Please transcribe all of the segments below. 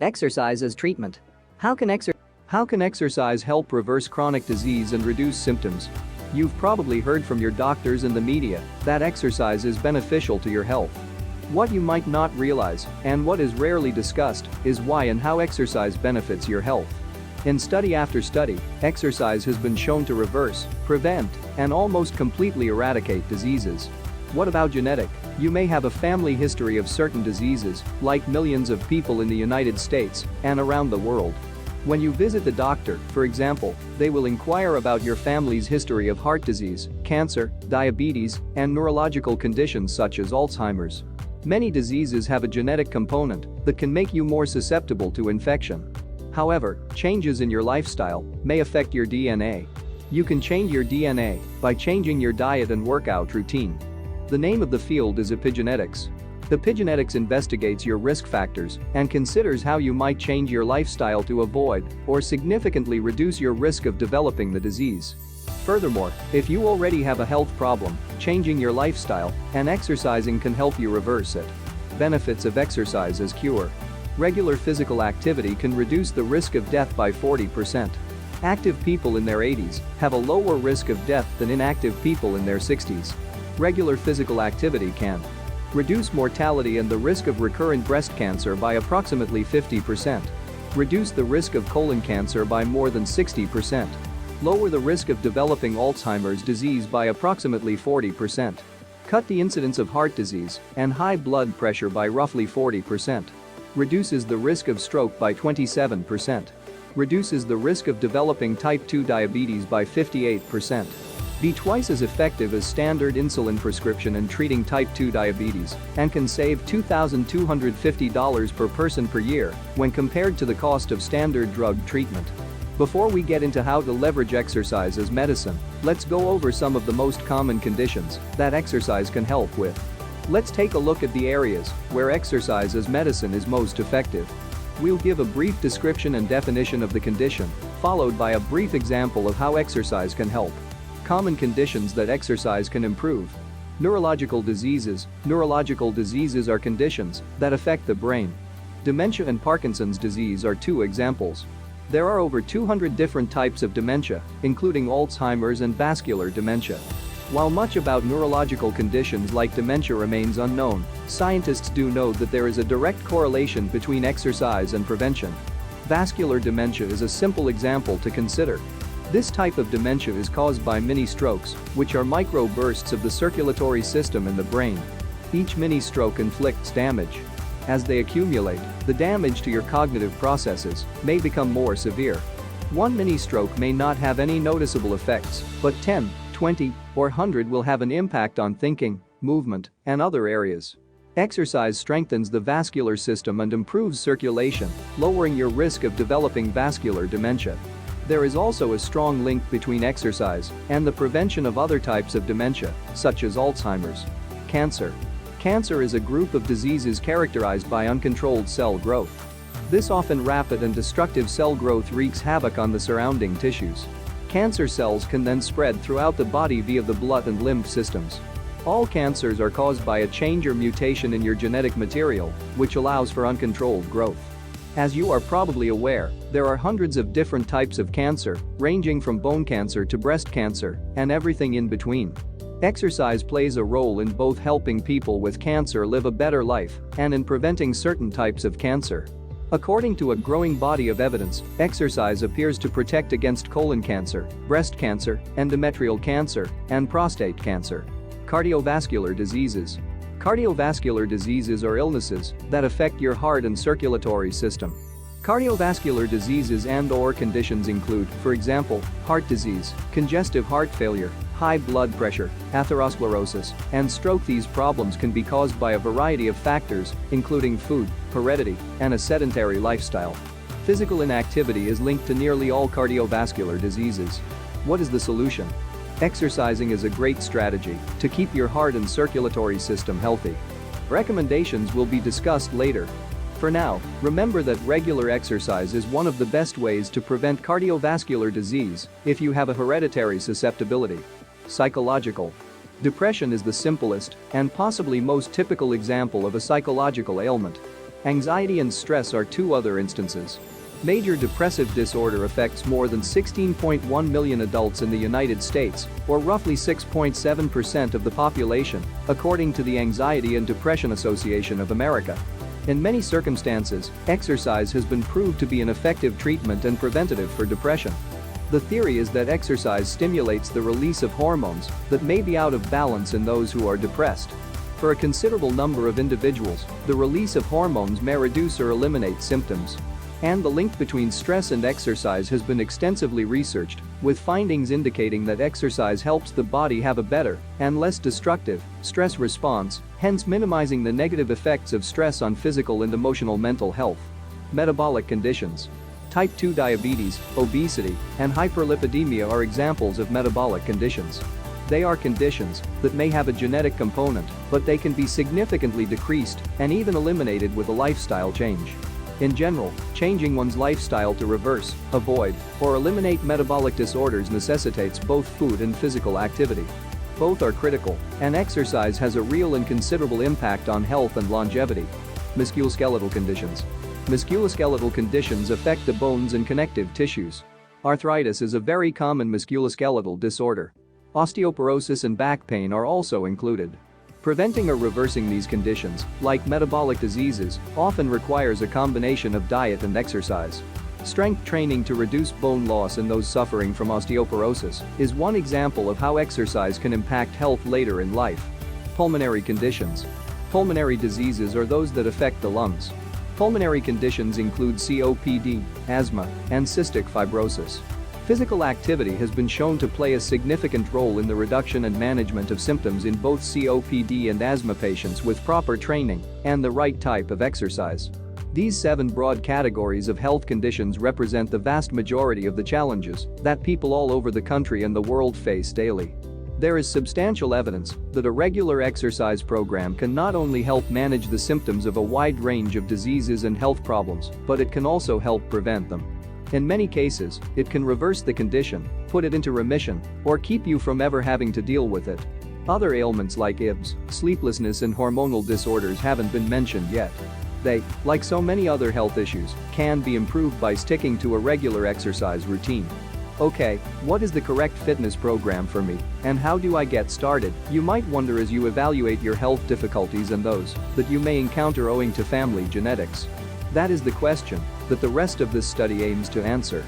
Exercise as treatment. How can exercise help reverse chronic disease and reduce symptoms? You've probably heard from your doctors and the media that exercise is beneficial to your health. What you might not realize, and what is rarely discussed, is why and how exercise benefits your health. In study after study, exercise has been shown to reverse, prevent, and almost completely eradicate diseases. What about genetic? You may have a family history of certain diseases, like millions of people in the United States and around the world. When you visit the doctor, for example, they will inquire about your family's history of heart disease, cancer, diabetes, and neurological conditions such as Alzheimer's. Many diseases have a genetic component that can make you more susceptible to infection. However, changes in your lifestyle may affect your DNA. You can change your DNA by changing your diet and workout routine. The name of the field is epigenetics. Epigenetics investigates your risk factors and considers how you might change your lifestyle to avoid or significantly reduce your risk of developing the disease. Furthermore, if you already have a health problem, changing your lifestyle and exercising can help you reverse it. Benefits of exercise as cure. Regular physical activity can reduce the risk of death by 40%. Active people in their 80s have a lower risk of death than inactive people in their 60s. Regular physical activity can reduce mortality and the risk of recurrent breast cancer by approximately 50%. Reduce the risk of colon cancer by more than 60%. Lower the risk of developing Alzheimer's disease by approximately 40%. Cut the incidence of heart disease and high blood pressure by roughly 40%. Reduces the risk of stroke by 27%. Reduces the risk of developing type 2 diabetes by 58%. Be twice as effective as standard insulin prescription in treating type 2 diabetes and can save $2,250 per person per year when compared to the cost of standard drug treatment. Before we get into how to leverage exercise as medicine, let's go over some of the most common conditions that exercise can help with. Let's take a look at the areas where exercise as medicine is most effective. We'll give a brief description and definition of the condition, followed by a brief example of how exercise can help. Common conditions that exercise can improve. Neurological diseases. Neurological diseases are conditions that affect the brain. Dementia and Parkinson's disease are two examples. There are over 200 different types of dementia, including Alzheimer's and vascular dementia. While much about neurological conditions like dementia remains unknown, scientists do know that there is a direct correlation between exercise and prevention. Vascular dementia is a simple example to consider. This type of dementia is caused by mini-strokes, which are micro-bursts of the circulatory system in the brain. Each mini-stroke inflicts damage. As they accumulate, the damage to your cognitive processes may become more severe. One mini-stroke may not have any noticeable effects, but 10, 20, or 100 will have an impact on thinking, movement, and other areas. Exercise strengthens the vascular system and improves circulation, lowering your risk of developing vascular dementia. There is also a strong link between exercise and the prevention of other types of dementia, such as Alzheimer's. Cancer. Cancer is a group of diseases characterized by uncontrolled cell growth. This often rapid and destructive cell growth wreaks havoc on the surrounding tissues. Cancer cells can then spread throughout the body via the blood and lymph systems. All cancers are caused by a change or mutation in your genetic material, which allows for uncontrolled growth. As you are probably aware, there are hundreds of different types of cancer, ranging from bone cancer to breast cancer, and everything in between. Exercise plays a role in both helping people with cancer live a better life and in preventing certain types of cancer. According to a growing body of evidence, exercise appears to protect against colon cancer, breast cancer, endometrial cancer, and prostate cancer. Cardiovascular diseases. Cardiovascular diseases are illnesses that affect your heart and circulatory system. Cardiovascular diseases and/or conditions include, for example, heart disease, congestive heart failure, high blood pressure, atherosclerosis, and stroke. These problems can be caused by a variety of factors, including food, heredity, and a sedentary lifestyle. Physical inactivity is linked to nearly all cardiovascular diseases. What is the solution? Exercising is a great strategy to keep your heart and circulatory system healthy. Recommendations will be discussed later. For now, remember that regular exercise is one of the best ways to prevent cardiovascular disease if you have a hereditary susceptibility. Psychological. Depression is the simplest and possibly most typical example of a psychological ailment. Anxiety and stress are two other instances. Major depressive disorder affects more than 16.1 million adults in the United States, or roughly 6.7% of the population, according to the Anxiety and Depression Association of America. In many circumstances, exercise has been proved to be an effective treatment and preventative for depression. The theory is that exercise stimulates the release of hormones that may be out of balance in those who are depressed. For a considerable number of individuals, the release of hormones may reduce or eliminate symptoms. And the link between stress and exercise has been extensively researched, with findings indicating that exercise helps the body have a better and less destructive stress response, hence minimizing the negative effects of stress on physical and emotional mental health. Metabolic conditions. Type 2 diabetes, obesity, and hyperlipidemia are examples of metabolic conditions. They are conditions that may have a genetic component, but they can be significantly decreased and even eliminated with a lifestyle change. In general, changing one's lifestyle to reverse, avoid, or eliminate metabolic disorders necessitates both food and physical activity. Both are critical, and exercise has a real and considerable impact on health and longevity. Musculoskeletal conditions. Musculoskeletal conditions affect the bones and connective tissues. Arthritis is a very common musculoskeletal disorder. Osteoporosis and back pain are also included. Preventing or reversing these conditions, like metabolic diseases, often requires a combination of diet and exercise. Strength training to reduce bone loss in those suffering from osteoporosis is one example of how exercise can impact health later in life. Pulmonary conditions. Pulmonary diseases are those that affect the lungs. Pulmonary conditions include COPD, asthma, and cystic fibrosis. Physical activity has been shown to play a significant role in the reduction and management of symptoms in both COPD and asthma patients with proper training and the right type of exercise. These 7 broad categories of health conditions represent the vast majority of the challenges that people all over the country and the world face daily. There is substantial evidence that a regular exercise program can not only help manage the symptoms of a wide range of diseases and health problems, but it can also help prevent them. In many cases, it can reverse the condition, put it into remission, or keep you from ever having to deal with it. Other ailments like IBS, sleeplessness, and hormonal disorders haven't been mentioned yet. They, like so many other health issues, can be improved by sticking to a regular exercise routine. Okay, what is the correct fitness program for me, and how do I get started? You might wonder as you evaluate your health difficulties and those that you may encounter owing to family genetics. That is the question that the rest of this study aims to answer.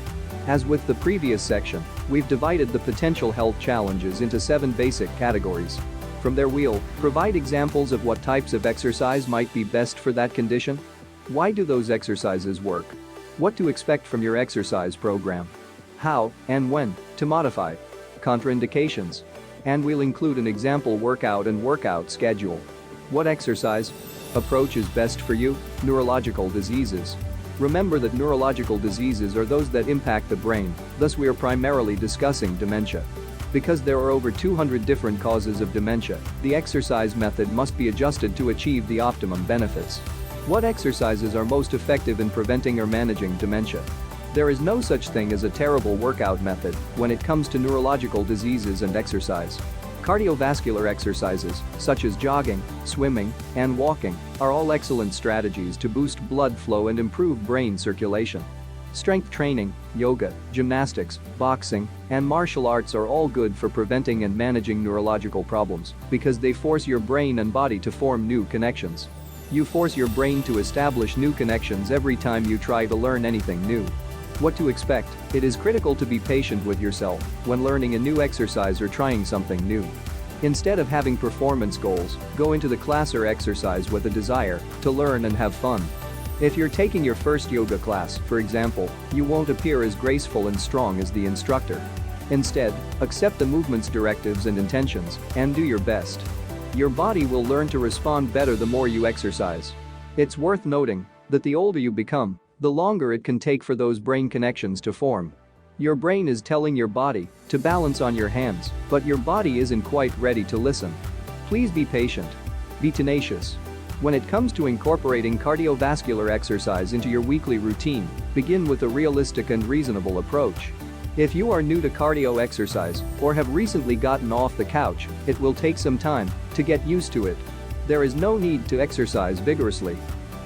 As with the previous section, we've divided the potential health challenges into 7 basic categories. From there we'll provide examples of what types of exercise might be best for that condition. Why do those exercises work? What to expect from your exercise program. How and when to modify. Contraindications. And we'll include an example workout and workout schedule. What exercise approach is best for you? Neurological diseases. Remember that neurological diseases are those that impact the brain, thus we are primarily discussing dementia. Because there are over 200 different causes of dementia, the exercise method must be adjusted to achieve the optimum benefits. What exercises are most effective in preventing or managing dementia? There is no such thing as a terrible workout method when it comes to neurological diseases and exercise. Cardiovascular exercises, such as jogging, swimming, and walking, are all excellent strategies to boost blood flow and improve brain circulation. Strength training, yoga, gymnastics, boxing, and martial arts are all good for preventing and managing neurological problems because they force your brain and body to form new connections. You force your brain to establish new connections every time you try to learn anything new. What to expect? It is critical to be patient with yourself when learning a new exercise or trying something new. Instead of having performance goals, go into the class or exercise with a desire to learn and have fun. If you're taking your first yoga class, for example, you won't appear as graceful and strong as the instructor. Instead, accept the movement's directives and intentions and do your best. Your body will learn to respond better the more you exercise. It's worth noting that the older you become, the longer it can take for those brain connections to form. Your brain is telling your body to balance on your hands, but your body isn't quite ready to listen. Please be patient. Be tenacious. When it comes to incorporating cardiovascular exercise into your weekly routine, begin with a realistic and reasonable approach. If you are new to cardio exercise or have recently gotten off the couch, it will take some time to get used to it. There is no need to exercise vigorously.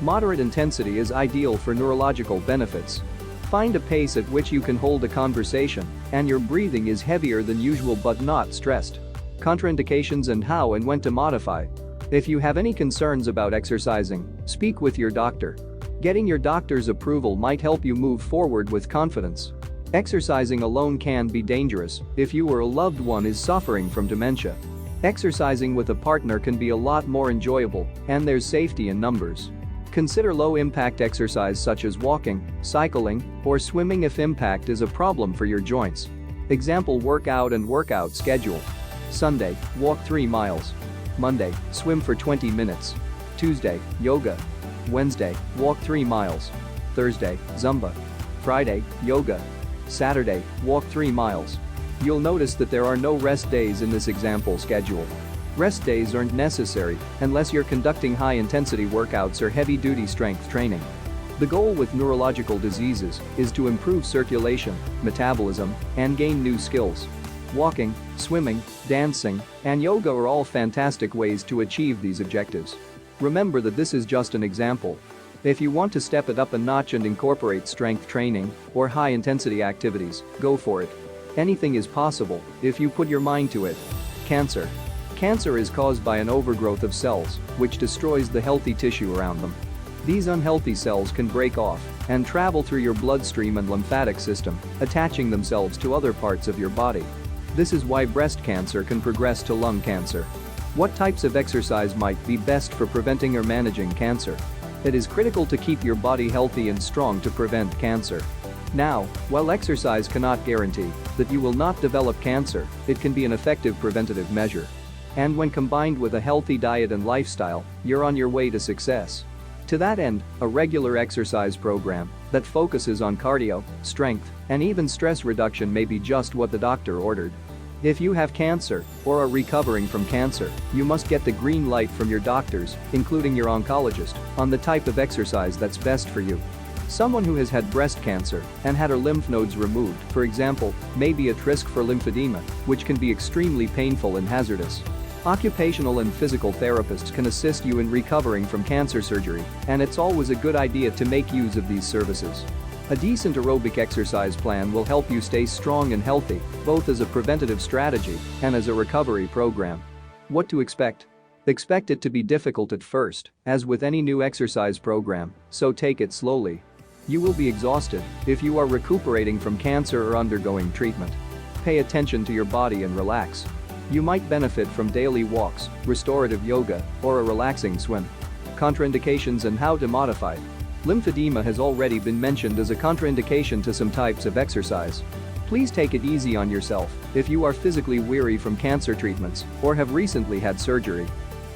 Moderate intensity is ideal for neurological benefits. Find a pace at which you can hold a conversation and your breathing is heavier than usual but not stressed. Contraindications and how and when to modify. If you have any concerns about exercising, speak with your doctor. Getting your doctor's approval might help you move forward with confidence. Exercising alone can be dangerous if you or a loved one is suffering from dementia. Exercising with a partner can be a lot more enjoyable, and there's safety in numbers. Consider low-impact exercise such as walking, cycling, or swimming if impact is a problem for your joints. Example workout and workout schedule. Sunday, walk 3 miles. Monday, swim for 20 minutes. Tuesday, yoga. Wednesday, walk 3 miles. Thursday, Zumba. Friday, yoga. Saturday, walk 3 miles. You'll notice that there are no rest days in this example schedule. Rest days aren't necessary unless you're conducting high-intensity workouts or heavy-duty strength training. The goal with neurological diseases is to improve circulation, metabolism, and gain new skills. Walking, swimming, dancing, and yoga are all fantastic ways to achieve these objectives. Remember that this is just an example. If you want to step it up a notch and incorporate strength training or high-intensity activities, go for it. Anything is possible if you put your mind to it. Cancer. Cancer is caused by an overgrowth of cells, which destroys the healthy tissue around them. These unhealthy cells can break off and travel through your bloodstream and lymphatic system, attaching themselves to other parts of your body. This is why breast cancer can progress to lung cancer. What types of exercise might be best for preventing or managing cancer? It is critical to keep your body healthy and strong to prevent cancer. Now, while exercise cannot guarantee that you will not develop cancer, it can be an effective preventative measure. And when combined with a healthy diet and lifestyle, you're on your way to success. To that end, a regular exercise program that focuses on cardio, strength, and even stress reduction may be just what the doctor ordered. If you have cancer or are recovering from cancer, you must get the green light from your doctors, including your oncologist, on the type of exercise that's best for you. Someone who has had breast cancer and had her lymph nodes removed, for example, may be at risk for lymphedema, which can be extremely painful and hazardous. Occupational and physical therapists can assist you in recovering from cancer surgery, and it's always a good idea to make use of these services. A decent aerobic exercise plan will help you stay strong and healthy, both as a preventative strategy and as a recovery program. What to expect? Expect it to be difficult at first, as with any new exercise program, so take it slowly. You will be exhausted if you are recuperating from cancer or undergoing treatment. Pay attention to your body and relax. You might benefit from daily walks, restorative yoga, or a relaxing swim. Contraindications and how to modify. Lymphedema has already been mentioned as a contraindication to some types of exercise. Please take it easy on yourself if you are physically weary from cancer treatments or have recently had surgery.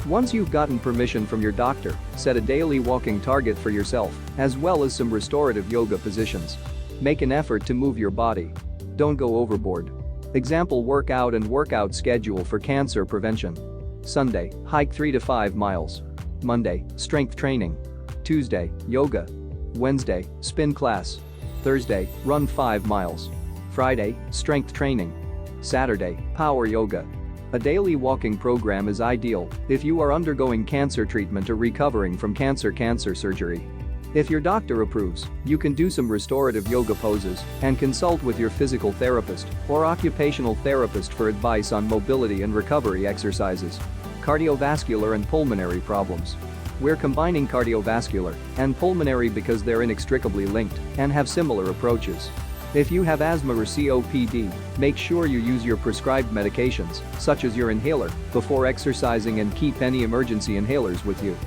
Once you've gotten permission from your doctor, set a daily walking target for yourself, as well as some restorative yoga positions. Make an effort to move your body. Don't go overboard. Example workout and workout schedule for cancer prevention. Sunday, hike 3 to 5 miles. Monday, strength training. Tuesday, yoga. Wednesday, spin class. Thursday, run 5 miles. Friday, strength training. Saturday, power yoga. A daily walking program is ideal if you are undergoing cancer treatment or recovering from cancer surgery. If your doctor approves, you can do some restorative yoga poses and consult with your physical therapist or occupational therapist for advice on mobility and recovery exercises. Cardiovascular and pulmonary problems. We're combining cardiovascular and pulmonary because they're inextricably linked and have similar approaches. If you have asthma or COPD, make sure you use your prescribed medications, such as your inhaler, before exercising and keep any emergency inhalers with you.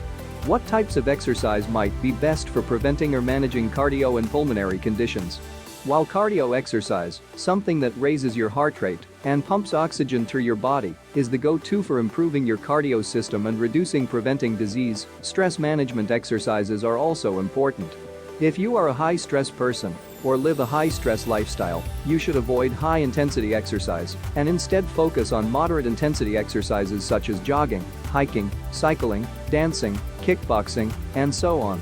What types of exercise might be best for preventing or managing cardio and pulmonary conditions? While cardio exercise, something that raises your heart rate and pumps oxygen through your body, is the go-to for improving your cardio system and preventing disease, stress management exercises are also important. If you are a high-stress person or live a high-stress lifestyle, you should avoid high-intensity exercise and instead focus on moderate-intensity exercises such as jogging, hiking, cycling, dancing, kickboxing, and so on.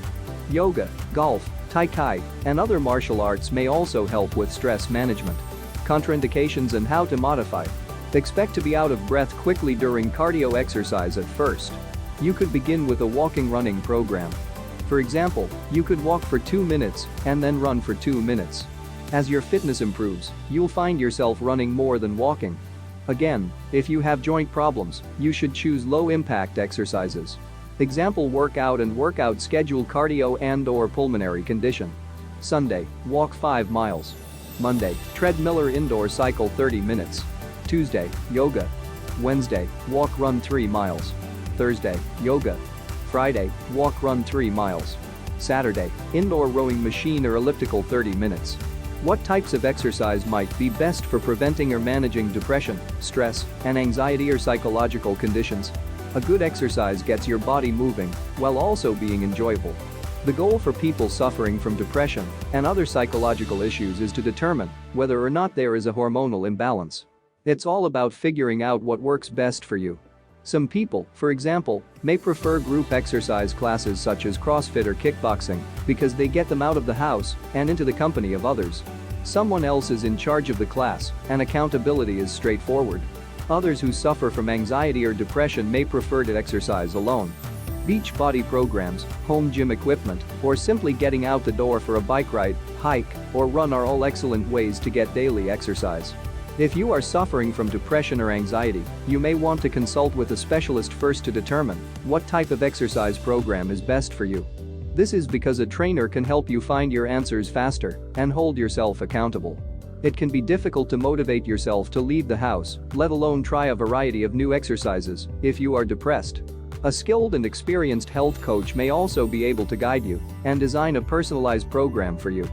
Yoga, golf, tai chi, and other martial arts may also help with stress management. Contraindications and how to modify. Expect to be out of breath quickly during cardio exercise at first. You could begin with a walking running program. For example, you could walk for 2 minutes and then run for 2 minutes. As your fitness improves, you'll find yourself running more than walking. Again, if you have joint problems, you should choose low-impact exercises. Example workout and workout schedule cardio and/or pulmonary condition. Sunday, walk 5 miles. Monday, treadmill or indoor cycle 30 minutes. Tuesday, yoga. Wednesday, walk run 3 miles. Thursday, yoga. Friday, walk run 3 miles. Saturday, indoor rowing machine or elliptical 30 minutes. What types of exercise might be best for preventing or managing depression, stress, and anxiety or psychological conditions? A good exercise gets your body moving while also being enjoyable. The goal for people suffering from depression and other psychological issues is to determine whether or not there is a hormonal imbalance. It's all about figuring out what works best for you. Some people, for example, may prefer group exercise classes such as CrossFit or kickboxing because they get them out of the house and into the company of others. Someone else is in charge of the class and accountability is straightforward. Others who suffer from anxiety or depression may prefer to exercise alone. Beach body programs, home gym equipment, or simply getting out the door for a bike ride, hike, or run are all excellent ways to get daily exercise. If you are suffering from depression or anxiety, you may want to consult with a specialist first to determine what type of exercise program is best for you. This is because a trainer can help you find your answers faster and hold yourself accountable. It can be difficult to motivate yourself to leave the house, let alone try a variety of new exercises, if you are depressed. A skilled and experienced health coach may also be able to guide you and design a personalized program for you.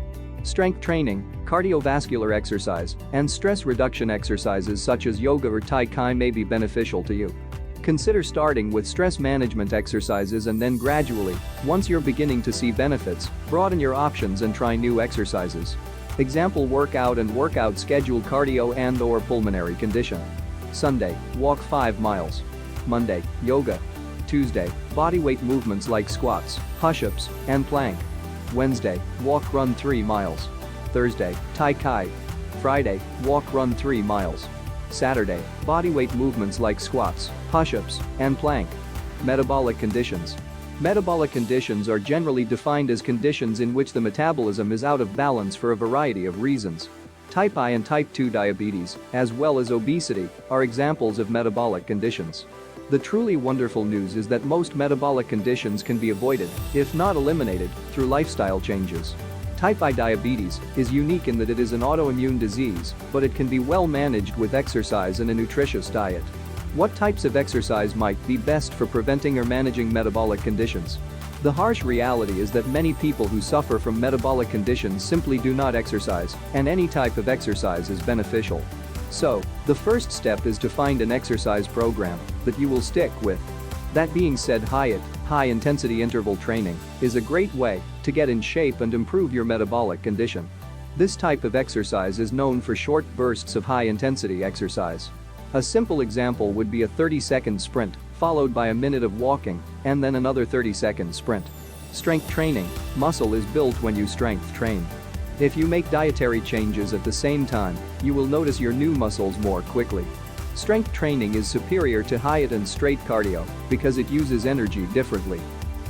Strength training, cardiovascular exercise, and stress reduction exercises such as yoga or tai chi may be beneficial to you. Consider starting with stress management exercises and then gradually, once you're beginning to see benefits, broaden your options and try new exercises. Example workout and workout schedule cardio and/or pulmonary condition. Sunday, walk 5 miles. Monday, yoga. Tuesday, bodyweight movements like squats, push-ups, and plank. Wednesday, walk run 3 miles. Thursday, tai chi. Friday, walk run 3 miles. Saturday, bodyweight movements like squats, push-ups, and plank. Metabolic conditions. Metabolic conditions are generally defined as conditions in which the metabolism is out of balance for a variety of reasons. Type I and type 2 diabetes, as well as obesity, are examples of metabolic conditions. The truly wonderful news is that most metabolic conditions can be avoided, if not eliminated, through lifestyle changes. Type I diabetes is unique in that it is an autoimmune disease, but it can be well managed with exercise and a nutritious diet. What types of exercise might be best for preventing or managing metabolic conditions? The harsh reality is that many people who suffer from metabolic conditions simply do not exercise, and any type of exercise is beneficial. So, the first step is to find an exercise program that you will stick with. That being said, high-intensity interval training is a great way to get in shape and improve your metabolic condition. This type of exercise is known for short bursts of high-intensity exercise. A simple example would be a 30-second sprint, followed by a minute of walking, and then another 30-second sprint. Strength training. Muscle is built when you strength train. If you make dietary changes at the same time, you will notice your new muscles more quickly. Strength training is superior to high-intensity and straight cardio because it uses energy differently.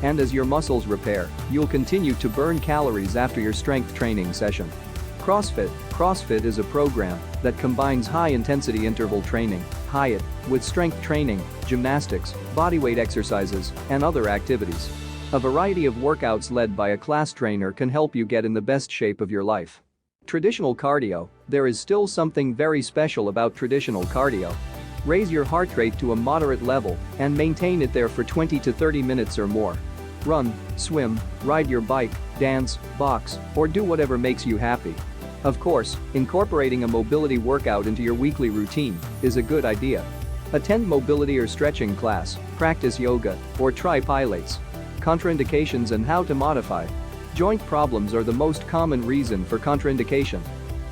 And as your muscles repair, you'll continue to burn calories after your strength training session. CrossFit. CrossFit is a program that combines high-intensity interval training, HIIT, with strength training, gymnastics, bodyweight exercises, and other activities. A variety of workouts led by a class trainer can help you get in the best shape of your life. Traditional cardio. There is still something very special about traditional cardio. Raise your heart rate to a moderate level and maintain it there for 20 to 30 minutes or more. Run, swim, ride your bike, dance, box, or do whatever makes you happy. Of course, incorporating a mobility workout into your weekly routine is a good idea. Attend mobility or stretching class, practice yoga, or try Pilates. Contraindications and how to modify. Joint problems are the most common reason for contraindication.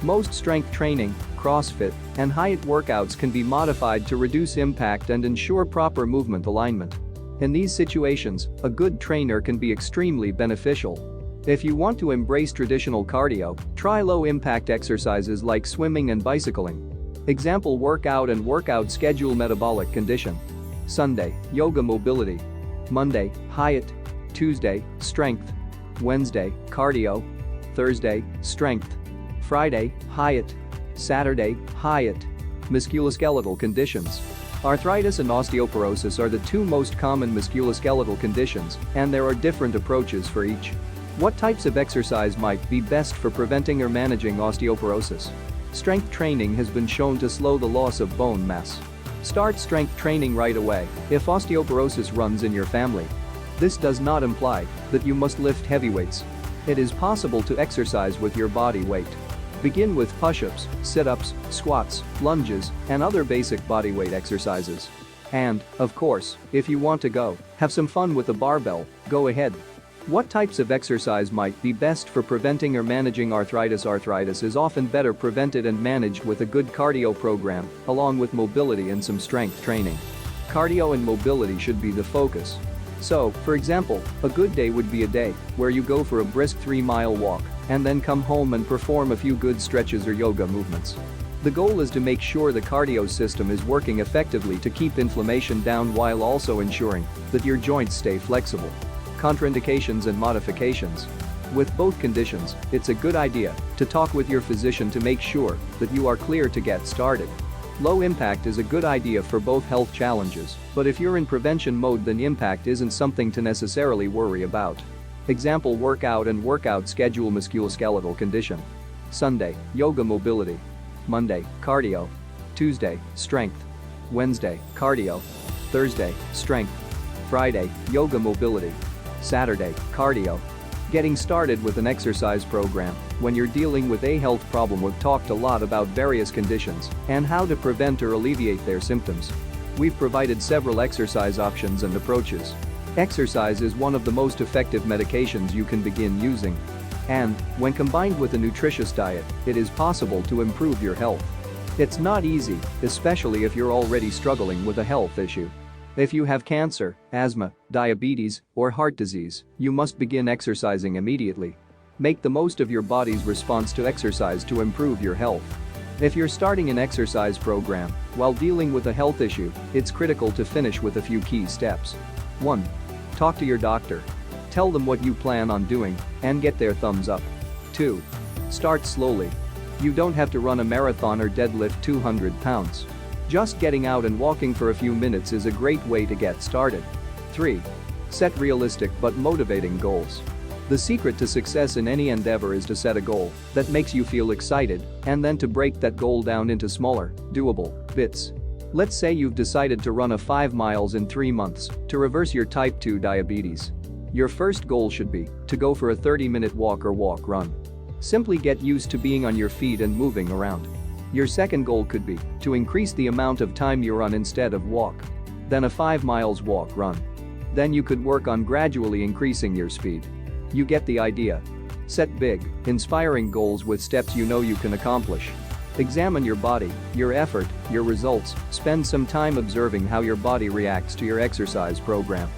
Most strength training, CrossFit, and HIIT workouts can be modified to reduce impact and ensure proper movement alignment. In these situations, a good trainer can be extremely beneficial. If you want to embrace traditional cardio, try low-impact exercises like swimming and bicycling. Example workout and workout schedule metabolic condition. Sunday, yoga mobility. Monday, HIIT. Tuesday, strength. Wednesday, cardio. Thursday, strength. Friday, HIIT. Saturday, HIIT. Musculoskeletal conditions. Arthritis and osteoporosis are the two most common musculoskeletal conditions, and there are different approaches for each. What types of exercise might be best for preventing or managing osteoporosis? Strength training has been shown to slow the loss of bone mass. Start strength training right away if osteoporosis runs in your family. This does not imply that you must lift heavy weights. It is possible to exercise with your body weight. Begin with push-ups, sit-ups, squats, lunges, and other basic bodyweight exercises. And, of course, if you want to have some fun with a barbell, go ahead. What types of exercise might be best for preventing or managing arthritis? Arthritis is often better prevented and managed with a good cardio program, along with mobility and some strength training. Cardio and mobility should be the focus. So, for example, a good day would be a day where you go for a brisk 3-mile walk and then come home and perform a few good stretches or yoga movements. The goal is to make sure the cardio system is working effectively to keep inflammation down while also ensuring that your joints stay flexible. Contraindications and modifications. With both conditions, it's a good idea to talk with your physician to make sure that you are clear to get started. Low impact is a good idea for both health challenges, but if you're in prevention mode, then impact isn't something to necessarily worry about. Example: workout and workout schedule. Musculoskeletal condition. Sunday, yoga mobility. Monday, cardio. Tuesday, strength. Wednesday, cardio. Thursday, strength. Friday, yoga mobility. Saturday, cardio. Getting started with an exercise program when you're dealing with a health problem. We've talked a lot about various conditions and how to prevent or alleviate their symptoms. We've provided several exercise options and approaches. Exercise is one of the most effective medications you can begin using. And, when combined with a nutritious diet, it is possible to improve your health. It's not easy, especially if you're already struggling with a health issue. If you have cancer, asthma, diabetes, or heart disease, you must begin exercising immediately. Make the most of your body's response to exercise to improve your health. If you're starting an exercise program while dealing with a health issue, it's critical to finish with a few key steps. 1. Talk to your doctor. Tell them what you plan on doing and get their thumbs up. 2. Start slowly. You don't have to run a marathon or deadlift 200 pounds. Just getting out and walking for a few minutes is a great way to get started. 3. Set realistic but motivating goals. The secret to success in any endeavor is to set a goal that makes you feel excited and then to break that goal down into smaller, doable bits. Let's say you've decided to run 5 miles in 3 months to reverse your type 2 diabetes. Your first goal should be to go for a 30-minute walk or walk-run. Simply get used to being on your feet and moving around. Your second goal could be to increase the amount of time you run instead of walk. Then a 5 miles walk-run. Then you could work on gradually increasing your speed. You get the idea. Set big, inspiring goals with steps you know you can accomplish. Examine your body, your effort, your results. Spend some time observing how your body reacts to your exercise program.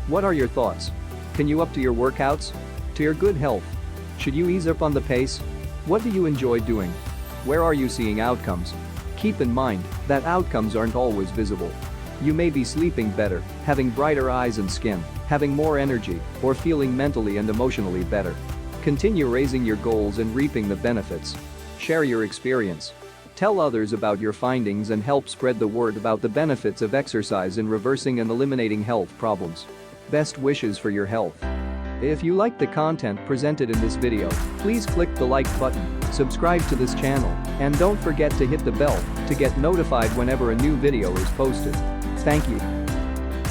What are your thoughts? Can you up to your workouts? To your good health? Should you ease up on the pace? What do you enjoy doing? Where are you seeing outcomes? Keep in mind that outcomes aren't always visible. You may be sleeping better, having brighter eyes and skin, having more energy, or feeling mentally and emotionally better. Continue raising your goals and reaping the benefits. Share your experience. Tell others about your findings and help spread the word about the benefits of exercise in reversing and eliminating health problems. Best wishes for your health. If you liked the content presented in this video, please click the like button, subscribe to this channel, and don't forget to hit the bell to get notified whenever a new video is posted. Thank you.